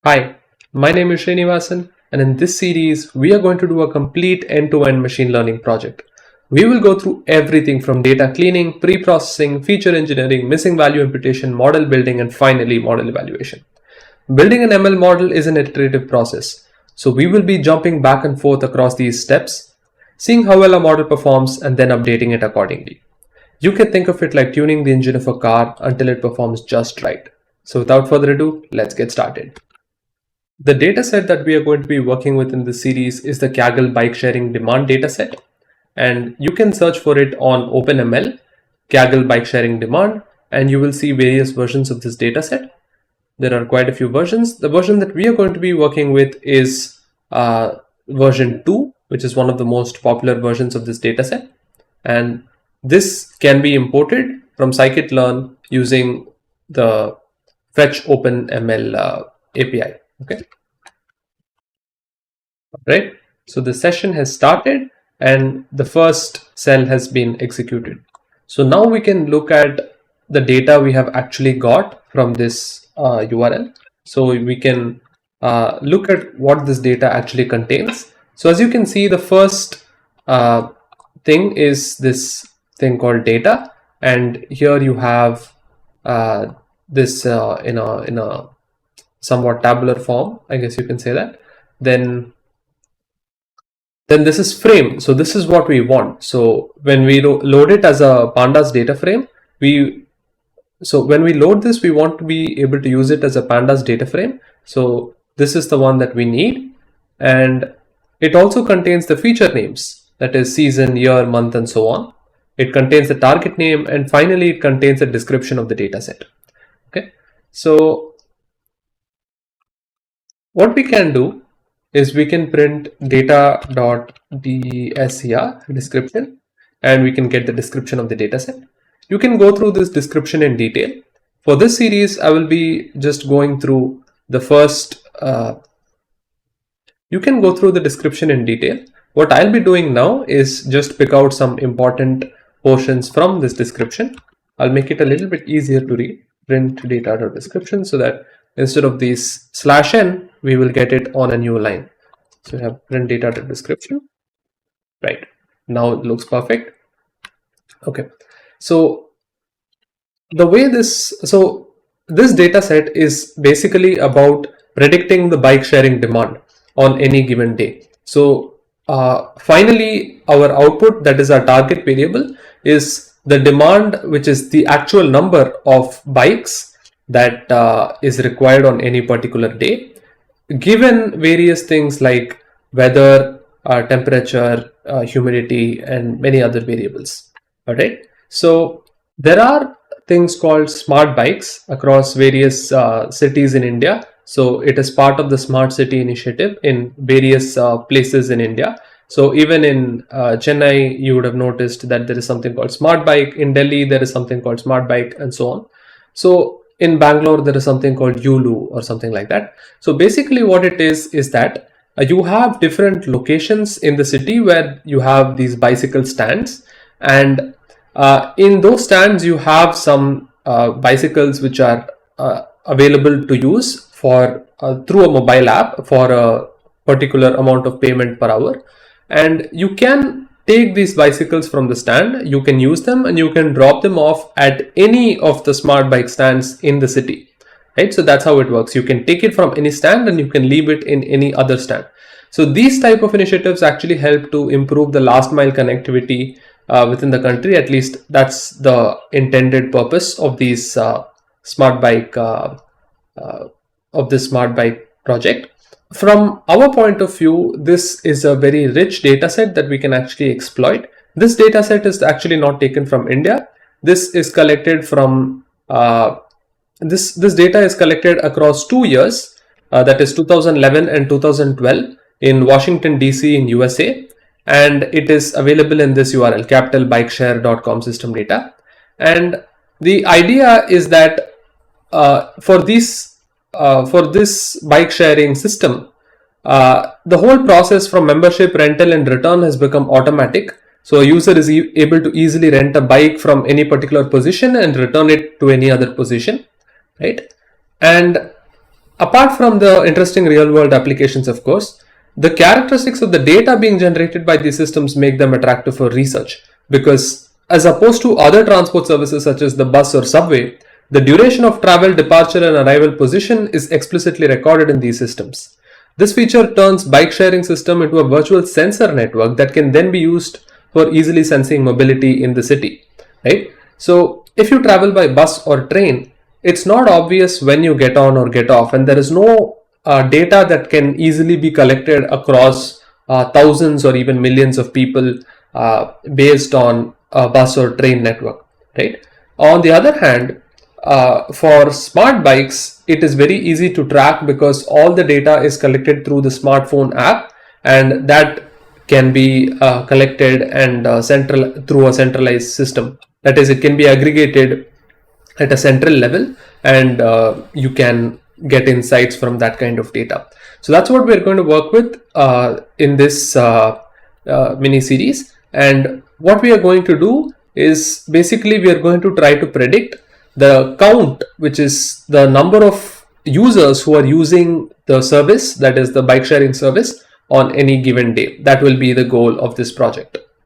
Hi, my name is Srinivasan, and in this series, we are going to do a complete end-to-end machine learning project. We will go through everything from data cleaning, pre-processing, feature engineering, missing value imputation, model building, and finally model evaluation. Building an ML model is an iterative process, so we will be jumping back and forth across these steps, seeing how well a model performs, and then updating it accordingly. You can think of it like tuning the engine of a car until it performs just right. So without further ado, let's get started. The dataset that we are going to be working with in this series is the Kaggle bike sharing demand dataset, and you can search for it on OpenML, Kaggle bike sharing demand, and you will see various versions of this dataset. There are quite a few versions. The version that we are going to be working with is version 2, which is one of the most popular versions of this dataset, and this can be imported from scikit-learn using the fetch OpenML API. Okay. Right. So the session has started and the first cell has been executed. So now we can look at the data we have actually got from this URL. So we can look at what this data actually contains. So as you can see, the first thing is this thing called data, and here you have this in a somewhat tabular form, I guess you can say that. Then this is frame. So this is what we want. So when we load it as a pandas data frame, when we load this, we want to be able to use it as a pandas data frame. So this is the one that we need, and it also contains the feature names, that is season, year, month, and so on. It contains the target name, and finally it contains a description of the data set. Okay, so what we can do is we can print data.dscr description, and we can get the description of the dataset. You can go through this description in detail. For this series, I will be just going through the first. You can go through the description in detail. What I'll be doing now is just pick out some important portions from this description. I'll make it a little bit easier to read. Print data.description, so that instead of these /n, we will get it on a new line. So we have print data.description. Right. Now it looks perfect. Okay. So this data set is basically about predicting the bike sharing demand on any given day. So finally, our output, that is our target variable, is the demand, which is the actual number of bikes that is required on any particular day, given various things like weather, temperature, humidity, and many other variables. All right. So there are things called smart bikes across various cities in India. So it is part of the smart city initiative in various places in India. So even in Chennai, you would have noticed that there is something called smart bike. In Delhi, there is something called smart bike, and so on. So in Bangalore, there is something called Yulu or something like that. So basically what it is that you have different locations in the city where you have these bicycle stands, and in those stands you have some bicycles which are available to use for through a mobile app for a particular amount of payment per hour, and you can take these bicycles from the stand, you can use them, and you can drop them off at any of the smart bike stands in the city. Right, so that's how it works. You can take it from any stand and you can leave it in any other stand. So these type of initiatives actually help to improve the last mile connectivity within the country. At least that's the intended purpose of these smart bike project. From our point of view, this is a very rich data set that we can actually exploit. This data set is actually not taken from India. This is collected from this data is collected across 2 years, that is 2011 and 2012 in Washington DC in USA, and it is available in this URL, capitalbikeshare.com system data. And the idea is that for this bike sharing system, the whole process from membership, rental, and return has become automatic. So a user is able to easily rent a bike from any particular position and return it to any other position, right? And Apart from the interesting real world applications, of course, the characteristics of the data being generated by these systems make them attractive for research, because as opposed to other transport services such as the bus or subway, the duration of travel, departure and arrival position is explicitly recorded in these systems. This feature turns bike sharing system into a virtual sensor network that can then be used for easily sensing mobility in the city, right? So if you travel by bus or train, it's not obvious when you get on or get off, and there is no data that can easily be collected across thousands or even millions of people based on a bus or train network, right? On the other hand, for smart bikes, it is very easy to track because all the data is collected through the smartphone app, and that can be collected and through a centralized system. That is, it can be aggregated at a central level, and you can get insights from that kind of data. So that's what we're going to work with in this mini series. And what we are going to do is basically we are going to try to predict the count, which is the number of users who are using the service, that is the bike sharing service, on any given day. That will be the goal of this project.